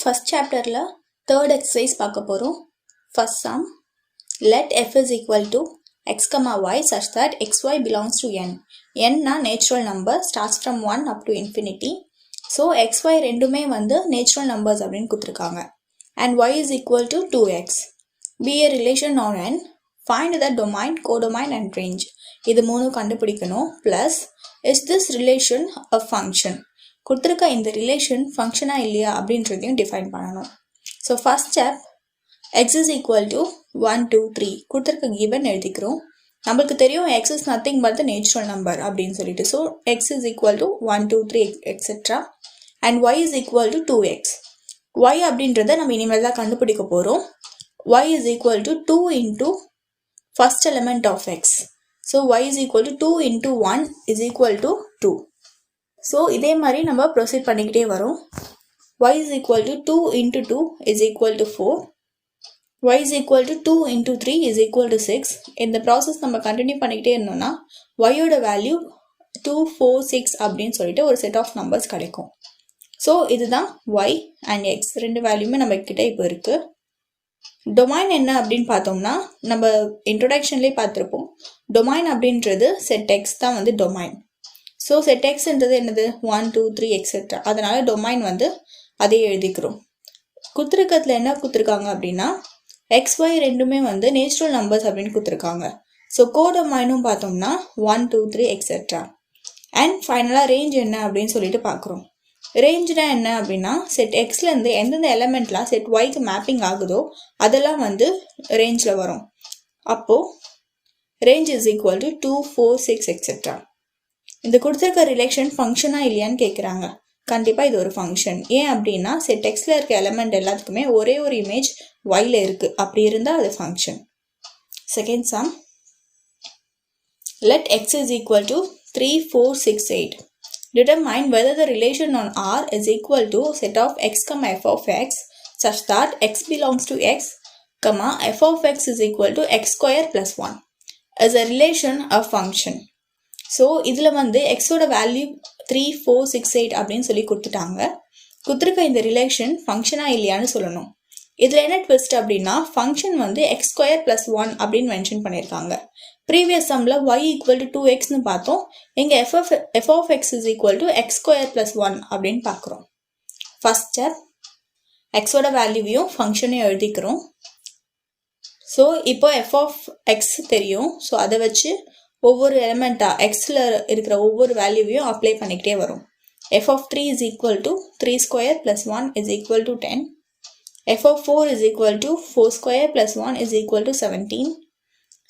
First chapter la third exercise பார்க்க போறோம். First sum, let f is equal to x comma y such that xy belongs to n. n na natural number starts from 1 up to infinity. So xy ரெண்டுமே வந்து natural numbers அப்படின்னு கொடுத்திருக்காங்க. And y is equal to 2x. Be a relation on n. Find the domain, codomain and range. இது மூணு கண்டுபிடிக்கணும். Plus, is this relation a function? கொடுத்திருக்க இந்த relation ஃபங்க்ஷனா இல்லையா அப்படின்றதையும் டிஃபைன் பண்ணணும். So first step x is equal to 1 2 3 கொடுத்திருக்க given எழுதிக்கிறோம். நம்மளுக்கு தெரியும் x is nothing but the natural number அப்படின்னு சொல்லிட்டு. So x is equal to 1 2 3 etc. and y is equal to 2x. y அப்படின்றத நம்ம இனிமேல் தான் கண்டுபிடிக்க போகிறோம். y is equal to 2 into first element of x. So y is equal to 2 into 1 is equal to 2. So இதே மாதிரி நம்ம proceed பண்ணிக்கிட்டே வரோம். y is equal to 2 into 2 is equal to 4. y is equal to 2 into 3 is equal to 6. இந்த process நம்ம continue பண்ணிக்கிட்டே இருந்தோம்னா y ஓட வேல்யூ 2 4 6 அப்படின்னு சொல்லிட்டு ஒரு செட் ஆஃப் நம்பர்ஸ் கிடைக்கும். ஸோ இதுதான் y அண்ட் x ரெண்டு வேல்யூமே நம்ம கிட்ட இப்போ இருக்கு. டொமைன் என்ன அப்படின்னு பார்த்தோம்னா நம்ம இன்ட்ரோடக்ஷன்லேயே பார்த்துருப்போம். டொமைன் அப்படின்றது செட் x தான் வந்து டொமைன். ஸோ செட் எக்ஸ்ன்றது என்னது 1 2 3 எக்ஸெட்ரா. அதனால டொமைன் வந்து அதே எழுதிக்கிறோம். குத்துருக்கத்தில் என்ன கொடுத்துருக்காங்க அப்படின்னா XY ரெண்டுமே வந்து நேச்சுரல் நம்பர்ஸ் அப்படின்னு கொடுத்துருக்காங்க. ஸோ கோடொமைனும் பார்த்தோம்னா 1 2 3 எக்ஸெட்ரா. அண்ட் ஃபைனலாக ரேஞ்ச் என்ன அப்படின்னு சொல்லிட்டு பார்க்குறோம். ரேஞ்ச்னா என்ன அப்படின்னா செட் எக்ஸ்லேருந்து எந்தெந்த எலமெண்ட்லாம் செட் ஒய்க்கு மேப்பிங் ஆகுதோ அதெல்லாம் வந்து ரேஞ்சில் வரும். அப்போது range is equal to 2 4 6 etcetera. இந்த கொடுத்துருக்க ரிலேஷன் ஃபங்க்ஷனா இல்லையான்னு கேட்குறாங்க. கண்டிப்பாக இது ஒரு ஃபங்க்ஷன். ஏன் அப்படின்னா செட் எக்ஸில் இருக்க எலமெண்ட் எல்லாத்துக்குமே ஒரே ஒரு இமேஜ் ஒய்ல இருக்குது. அப்படி இருந்தால் அது function. Second sum, let x is equal to 3 4 6 8. Determine whether the relation on R is equal to set of x comma f of x such that x belongs to x comma f of x is equal to x square plus 1 as a relation of function. So இதில் வந்து எக்ஸோட value 3 4 6 8 அப்படின்னு சொல்லி கொடுத்துட்டாங்க. கொடுத்துருக்க இந்த relation ஃபங்க்ஷனாக இல்லையான்னு சொல்லணும். இதில் என்ன ட்விஸ்ட் அப்படின்னா ஃபங்க்ஷன் வந்து எக்ஸ் ஸ்கொயர் ப்ளஸ் 1 அப்படின்னு மென்ஷன் பண்ணியிருக்காங்க. ப்ரீவியஸ் சம்மில் y ஈக்குவல் டு 2xன்னு பார்த்தோம். இங்கே f of x is equal to x square plus 1 அப்படின்னு பார்க்குறோம். ஃபர்ஸ்ட் ஸ்டெப் எக்ஸோட வேல்யூவையும் ஃபங்க்ஷனையும் எழுதிக்கிறோம். ஸோ இப்போ f of x தெரியும். ஸோ அதை வச்சு ஒவ்வொரு எலிமெண்ட்டாக எக்ஸில் இருக்கிற ஒவ்வொரு வேல்யூவையும் அப்ளை பண்ணிக்கிட்டே வரும். f of 3 is equal to 3 square plus 1 is equal to 10. f of 4 is equal to 4 square plus 1 is equal to 17.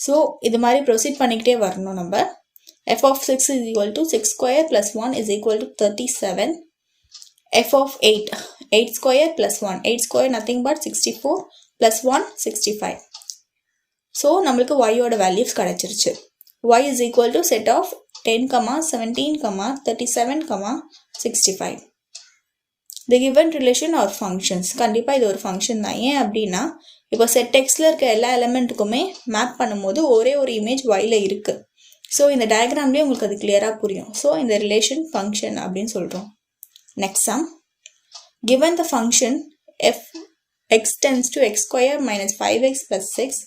So இது மாதிரி ப்ரொசீட் பண்ணிக்கிட்டே வரணும் நம்ம. f of 6 is equal to 6 square plus 1 is equal to 37. f of 8 square plus 1 8 square nothing but 64 plus 1 65. So நம்மளுக்கு y ஓட values கிடச்சிருச்சு. y is equal to set of 10, 17, 37, 65. The given relation or functions. கண்டிப்பாக இது ஒரு function தான். ஏன் அப்படின்னா இப்போ செட் எக்ஸில் இருக்க எல்லா எலமெண்ட்டுக்குமே மேப் பண்ணும்போது ஒரே ஒரு இமேஜ் ஒய்ல இருக்குது. ஸோ இந்த டயக்ராம்லேயே உங்களுக்கு அது கிளியராக புரியும். ஸோ இந்த ரிலேஷன் ஃபங்க்ஷன் அப்படின்னு சொல்கிறோம். Next sum, given the function f x tends to x square minus 5x plus 6,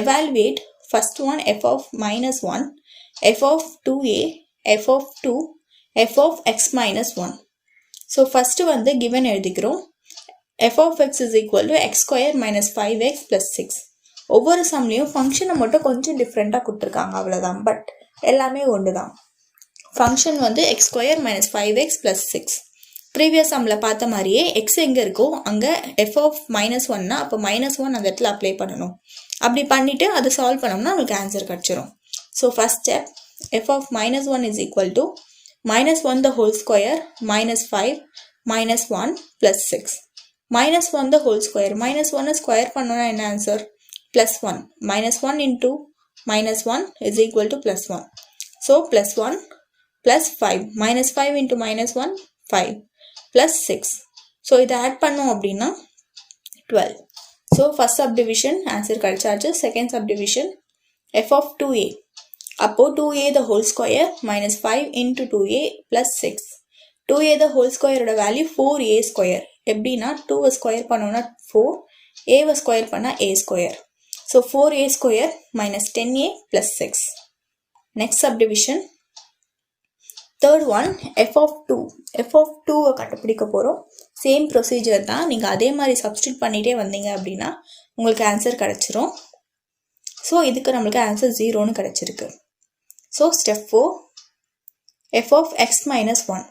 evaluate first one f of minus 1, f of 2a, f of 2, f of x minus 1. So first வந்து given எழுதிக்கிறோம். f of x is equal to x square minus 5x plus 6. ஒவ்வொரு சம்லையும் ஃபங்க்ஷனை மட்டும் கொஞ்சம் டிஃப்ரெண்ட்டாக கொடுத்துருக்காங்க, அவ்வளோதான். But எல்லாமே ஒன்று தான். ஃபங்க்ஷன் வந்து x square minus 5x plus 6. Previous சம்மில் பார்த்த மாதிரியே x எங்கே இருக்கோ அங்கே f of minus 1னா அப்போ minus 1 அந்த இடத்துல அப்ளை பண்ணணும். அப்படி பண்ணிவிட்டு அதை சால்வ் பண்ணோம்னா நம்மளுக்கு ஆன்சர் கிடச்சிரும். So first step f of minus 1 is equal to minus 1 the whole square minus 5 minus 1 plus 6. minus 1 the whole square minus 1 square பண்ணோன்னா என்ன answer? plus 1. minus 1 into minus 1 is equal to plus 1. So plus 1 plus 5 minus 5 into minus 1 5 plus 6. So இதை add பண்ணோம் அப்படின்னா 12. So first subdivision answer கிடைச்சாச்சு. Second subdivision f of 2a. அப்போது 2a the whole square minus 5 into 2a plus 6. 2a the whole square ஓட value 4a square. எப்படின்னா 2வை square பண்ணோன்னா 4, ஏவை square பண்ணால் a square. So 4a square minus 10a plus 6. Next subdivision. Third one f of 2. f of 2வை கண்டுபிடிக்க போகிறோம். Same procedure தான். நீங்கள் அதே மாதிரி சப்ஸ்டியூட் பண்ணிகிட்டே வந்தீங்க அப்படின்னா உங்களுக்கு ஆன்சர் கிடச்சிரும். ஸோ இதுக்கு நம்மளுக்கு ஆன்சர் 0ன்னு கிடச்சிருக்கு. So step 4 f of x minus 1.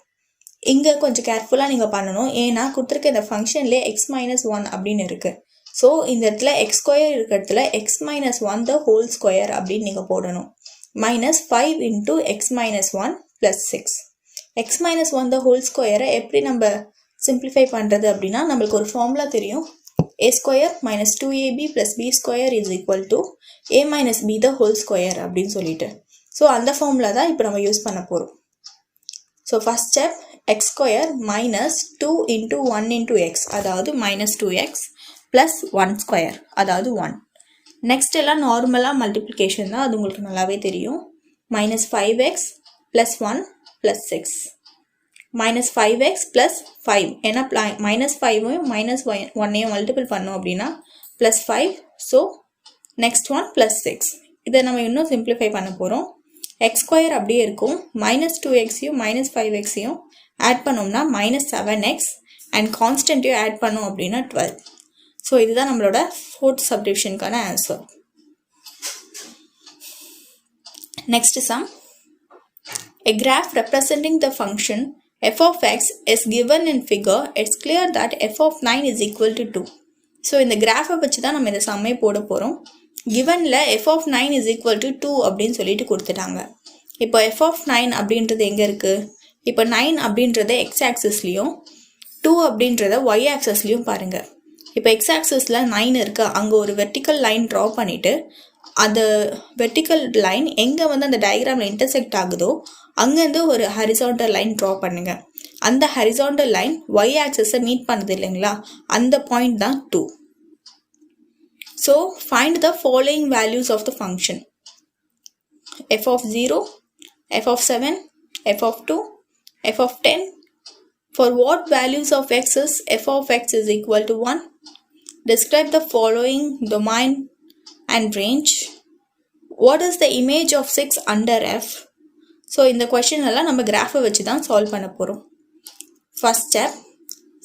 இங்கே கொஞ்சம் கேர்ஃபுல்லாக நீங்கள் பண்ணணும். ஏன்னா கொடுத்துருக்க இந்த ஃபங்க்ஷன்லேயே x minus 1 அப்படின்னு இருக்குது. ஸோ இந்த இடத்துல x ஸ்கொயர் இருக்கிற இடத்துல x minus 1 the whole square அப்படின்னு நீங்கள் போடணும். Minus 5 into x minus 1 plus 6. x minus 1 the whole square எப்படி நம்ம சிம்பிளிஃபை பண்ணுறது அப்படின்னா நம்மளுக்கு ஒரு ஃபார்முலா தெரியும். a square minus 2ab plus b square is equal to a minus b the whole square அப்படின்னு சொல்லிட்டு. ஸோ அந்த ஃபார்முலா தான் இப்போ நம்ம யூஸ் பண்ண போகிறோம். So first step x square minus 2 into 1 into x அதாவது மைனஸ் 2x ப்ளஸ் 1 ஸ்கொயர் அதாவது 1. நெக்ஸ்ட் எல்லாம் நார்மலாக மல்டிப்ளிகேஷன் தான், அது உங்களுக்கு நல்லாவே தெரியும். Minus 5x plus 1 plus 6 minus 5x plus 5 ஏன்னா மைனஸ் 5ஐயும் மைனஸ் 1ஐயும் மல்டிபிள் பண்ணோம் அப்படின்னா plus 5. So next one plus 6. இதை நம்ம இன்னும் சிம்பிளிஃபை பண்ண போகிறோம். எக்ஸ் ஸ்கொயர் அப்படியே இருக்கும். மைனஸ் 2xையும் மைனஸ் 5xையும் ஆட் பண்ணோம்னா மைனஸ் 7x அண்ட் கான்ஸ்டன்ட்டையும் ஆட் பண்ணோம் அப்படின்னா 12. ஸோ இதுதான் நம்மளோட ஃபோர்த் சப்டிவிஷனுக்கான answer. Next sum. A graph representing the function f of x is given in figure. It's clear that f of 9 is equal to 2. So இந்த கிராஃபை வச்சு தான் நம்ம இந்த சம்மை போட போகிறோம். கிவனில் f of 9 is equal to 2 அப்படின்னு சொல்லிட்டு கொடுத்துட்டாங்க. இப்போ f of 9 அப்படின்றது எங்கே இருக்குது? இப்போ 9 அப்படின்றத x ஆக்சஸ்லேயும் 2 அப்படின்றத y ஆக்சஸ்லேயும் பாருங்கள். இப்போ x ஆக்சஸில் 9 இருக்குது. அங்கே ஒரு வெர்டிக்கல் லைன் ட்ரா பண்ணிவிட்டு அந்த வெர்டிக்கல் லைன் எங்கே வந்து அந்த டயக்ராமில் இன்டர்செக்ட் ஆகுதோ அங்கேருந்து ஒரு ஹரிசாண்டல் லைன் ட்ரா பண்ணுங்க. அந்த ஹரிசாண்டல் லைன் y ஆக்சஸை மீட் பண்ணுது இல்லைங்களா, அந்த பாயிண்ட் தான் 2. So find the following values of the function: f of 0, f of 7, f of 2, f of 10. For what values of x is f of x is equal to 1? Describe the following domain and range. What is the image of 6 under f? So இந்த question எல்லாம் நம்ம கிராஃபை வச்சு தான் solve பண்ண போகிறோம். First step,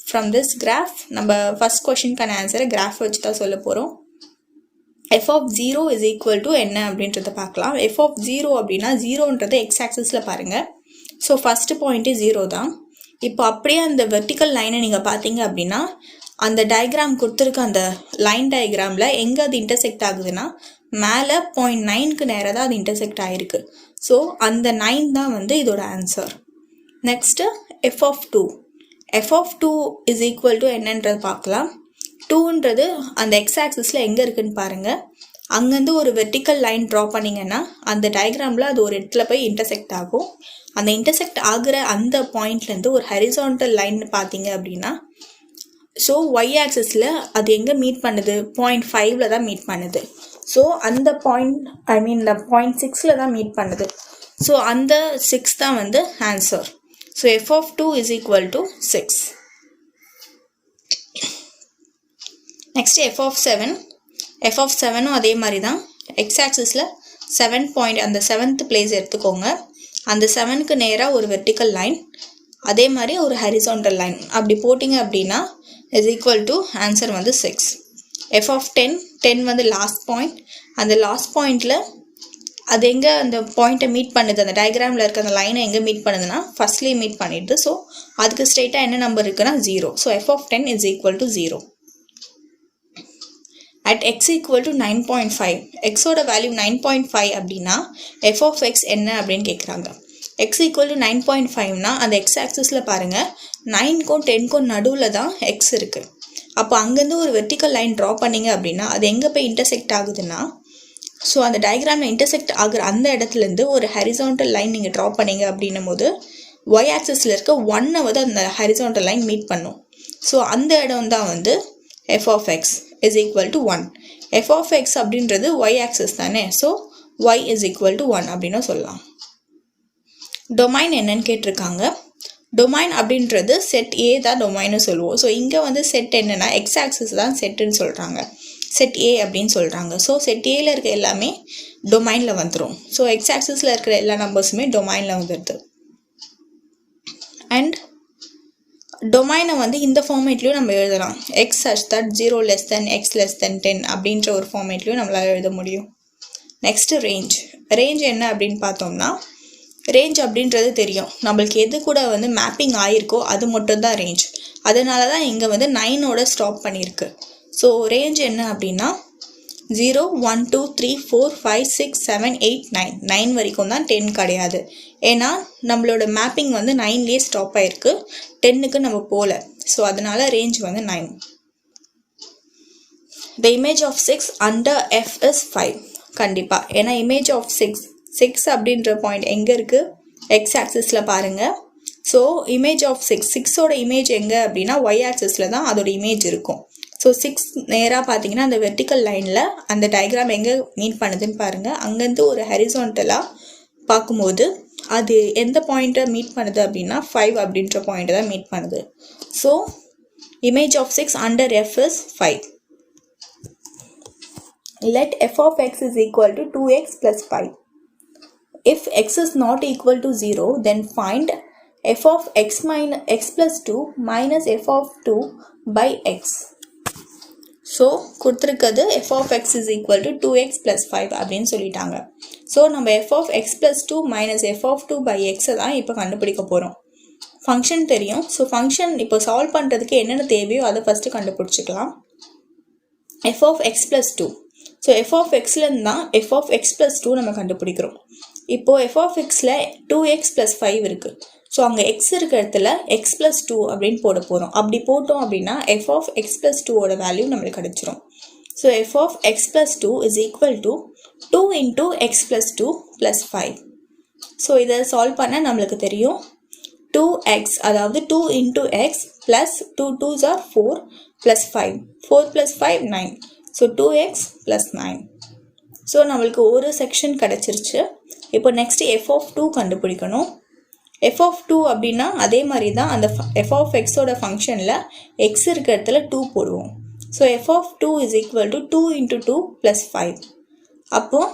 from this graph நம்ம first கொஷினுக்கான ஆன்சரை கிராஃபை வச்சு தான் சொல்ல போகிறோம். f of 0 is equal to என்ன அப்படின்றத பார்க்கலாம். f of 0 அப்படின்னா 0ன்றது x ஆக்சஸில் பாருங்கள். ஸோ ஃபஸ்ட்டு பாயிண்ட்டு 0 தான். இப்போ அப்படியே அந்த வெர்டிக்கல் லைனை நீங்கள் பார்த்தீங்க அப்படின்னா அந்த டயக்ராம் கொடுத்துருக்க அந்த லைன் டயக்ராமில் எங்கே அது இன்டர்செக்ட் ஆகுதுன்னா மேலே 0.9க்கு நேராக தான் அது இன்டர்செக்ட் ஆகிருக்கு. ஸோ அந்த 9 தான் வந்து இதோட answer. Next f of 2. f of 2 is equal to என்னன்றது பார்க்கலாம். 2ன்றது அந்த எக்ஸ் ஆக்சிஸில் எங்கே இருக்குதுன்னு பாருங்கள். அங்கேருந்து ஒரு வெர்டிக்கல் லைன் ட்ரா பண்ணிங்கன்னா அந்த டயக்ராமில் அது ஒரு இடத்துல போய் இன்டர்செக்ட் ஆகும். அந்த இன்டர்செக்ட் ஆகிற அந்த பாயிண்ட்லேருந்து ஒரு ஹரிசாண்டல் லைன் பார்த்தீங்க அப்படின்னா ஸோ ஒய் ஆக்சிஸில் அது எங்கே மீட் பண்ணுது, 0.5ல் தான் மீட் பண்ணுது. ஸோ அந்த பாயிண்ட் இந்த 0.6ல் தான் மீட் பண்ணுது. ஸோ அந்த 6 தான் வந்து answer. So f of 2 is equal to 6. Next f of 7. f of 7ம் அதே மாதிரி தான். எக்ஸ் ஆக்சிஸில் 7 பாயிண்ட் அந்த 7th பிளேஸ் எடுத்துக்கோங்க. அந்த 7க்கு நேராக ஒரு வெர்டிக்கல் லைன், அதே மாதிரி ஒரு ஹரிசாண்டல் லைன் அப்படி போட்டிங்க அப்படின்னா is equal to ஆன்சர் வந்து 6. f of 10 வந்து லாஸ்ட் பாயிண்ட். அந்த லாஸ்ட் பாயிண்டில் அது எங்கே அந்த பாயிண்ட்டை மீட் பண்ணுது, அந்த டயக்ராமில் இருக்க அந்த லைனை எங்கே மீட் பண்ணுதுன்னா ஃபஸ்ட்லேயே மீட் பண்ணிடுது. ஸோ அதுக்கு ஸ்ட்ரெயிட்டாக என்ன நம்பர் இருக்குன்னா 0. So f of 10 is equal to 0. at x equal to 9.5, xோட value 9.5 அப்படின்னா f of x என்ன அப்படின்னு கேட்குறாங்க. x equal to 9.5னா அந்த x ஆக்சிஸில் பாருங்கள் 9க்கும் 10க்கும் நடுவில் தான் x இருக்குது. அப்போ அங்கேருந்து ஒரு வெர்டிக்கல் லைன் ட்ரா பண்ணிங்க அப்படின்னா அது எங்கே போய் இன்டர்செக்ட் ஆகுதுன்னா ஸோ அந்த டயக்ராமில் இன்டர்செக்ட் ஆகிற அந்த இடத்துலேருந்து ஒரு ஹரிசாண்டல் லைன் நீங்கள் ட்ரா பண்ணிங்க அப்படின்னும் போது y ஆக்சிஸில் இருக்க 1 வந்து அந்த ஹரிசாண்டல் லைன் மீட் பண்ணும். ஸோ அந்த இடம் தான் வந்து f of x is equal to 1. f of x அப்படின்றது y ஆக்சிஸ் தானே. So y is equal to 1 அப்படின்னு சொல்லலாம். டொமைன் என்னன்னு கேட்டிருக்காங்க. டொமைன் அப்படின்றது செட் ஏ தான் டொமைன்னு சொல்லுவோம். ஸோ இங்கே வந்து செட் என்னென்னா எக்ஸ் ஆக்சிஸ் தான் செட்டுன்னு சொல்கிறாங்க, செட் ஏ அப்படின்னு சொல்கிறாங்க. ஸோ செட் ஏல இருக்க எல்லாமே டொமைனில் வந்துடும். ஸோ எக்ஸ் ஆக்சிஸில் இருக்கிற எல்லா நம்பர்ஸுமே டொமைனில் வந்துடுது. அண்ட் டொமைனை வந்து இந்த ஃபார்மேட்லேயும் நம்ம எழுதலாம். X such that 0 less than x less than 10 அப்படின்ற ஒரு ஃபார்மேட்லேயும் நம்மளால் எழுத முடியும். Next range. ரேஞ்ச் என்ன அப்படின்னு பார்த்தோம்னா, ரேஞ்ச் அப்படின்றது தெரியும் நம்மளுக்கு, எது கூட வந்து மேப்பிங் ஆகிருக்கோ அது மட்டும்தான் ரேஞ்ச். அதனால தான் இங்கே வந்து 9ஓட ஸ்டாப் பண்ணியிருக்கு. ஸோ ரேஞ்ச் என்ன அப்படின்னா 0 1 2 3 4 5 6 7 8 9 9 வரைக்கும் தான், 10 கிடையாது. ஏன்னா நம்மளோட மேப்பிங் வந்து 9லேயே ஸ்டாப் ஆகிருக்கு, 10க்கு நம்ம போகல. ஸோ அதனால ரேஞ்ச் வந்து 9. The image of 6 under F is 5. கண்டிப்பாக, ஏன்னா இமேஜ் ஆஃப் 6 அப்படின்ற பாயிண்ட் எங்கே இருக்குது, எக்ஸ் ஆக்சிஸில் பாருங்கள். ஸோ இமேஜ் ஆஃப் 6ஓட இமேஜ் எங்கே அப்படின்னா ஒய் ஆக்சிஸில் தான் அதோட இமேஜ் இருக்கும். ஸோ 6 நேராக பார்த்தீங்கன்னா அந்த வெர்டிக்கல் லைனில் அந்த டயக்ராம் எங்கே மீட் பண்ணுதுன்னு பாருங்கள். அங்கேருந்து ஒரு ஹரிசான்டலாக பார்க்கும்போது அது எந்த பாயிண்ட்டை மீட் பண்ணுது அப்படின்னா 5 அப்படின்ற பாயிண்ட்டை தான் மீட் பண்ணுது. So image of 6 under F is 5. Let f of x is equal to 2x plus 5. If x is not equal to 0, then find f of x plus 2 minus f of 2 by x. So கொடுத்துருக்கிறது f of x is equal to 2x plus 5 அப்படின்னு சொல்லிட்டாங்க. So நம்ம f of x plus 2 minus f of 2 by x தான் இப்போ கண்டுபிடிக்க போகிறோம். Function தெரியும். So function இப்போ சால்வ் பண்ணுறதுக்கு என்னென்ன தேவையோ அதை ஃபஸ்ட்டு கண்டுபிடிச்சிக்கலாம். f of x plus 2. So f of xலேருந்து தான் f of x plus 2 நம்ம கண்டுபிடிக்கிறோம். இப்போது f of xல 2x plus 5 இருக்குது. ஸோ அங்கே x இருக்கிற இடத்துல x plus 2 அப்படின்னு போட போகிறோம். அப்படி போட்டோம் அப்படின்னா f of x plus 2ஓட வேல்யூ நம்மளுக்கு கிடச்சிரும். So f of x plus 2 is equal to 2 into x plus 2 plus 5. So இதை சால்வ் பண்ண நம்மளுக்கு தெரியும் 2x, அதாவது 2 into x plus 2 2s are 4 plus 5. 4 plus 5 9. So 2x plus 9. So நம்மளுக்கு ஒரு செக்ஷன் கிடச்சிருச்சு. இப்போ நெக்ஸ்ட்டு f of 2 கண்டுபிடிக்கணும். f of 2 அப்படின்னா அதே மாதிரி தான் அந்த f of xோட ஃபங்க்ஷனில் x இருக்கிற இடத்துல 2 போடுவோம். So f of 2 is equal to 2 into 2 plus 5. அப்போது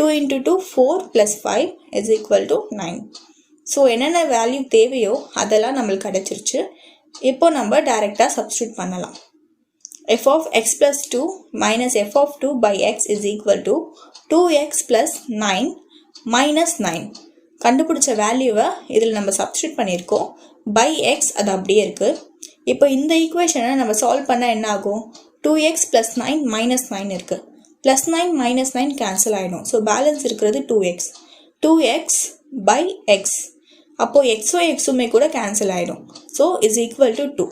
2 into 2 4 plus 5 is equal to 9. So என்னென்ன வேல்யூ தேவையோ அதெல்லாம் நம்மளுக்கு கிடச்சிருச்சு. இப்போ நம்ம டைரெக்டாக சப்ஸ்டியூட் பண்ணலாம். f of x plus 2 minus f of 2 by x is equal to 2x plus 9 minus 9. கண்டுபிடிச்ச வேல்யூவை இதில் நம்ம சப்ஸ்டியூட் பண்ணியிருக்கோம். by x அது அப்படியே இருக்குது. இப்போ இந்த ஈக்குவேஷனை நம்ம சால்வ் பண்ணால் என்ன ஆகும், 2x plus 9 minus 9 இருக்குது. plus 9 minus 9 கேன்சல் ஆகிடும். ஸோ பேலன்ஸ் இருக்கிறது 2x by x. அப்போது xo xுமே கூட கேன்சல் ஆகிடும். So is equal to 2.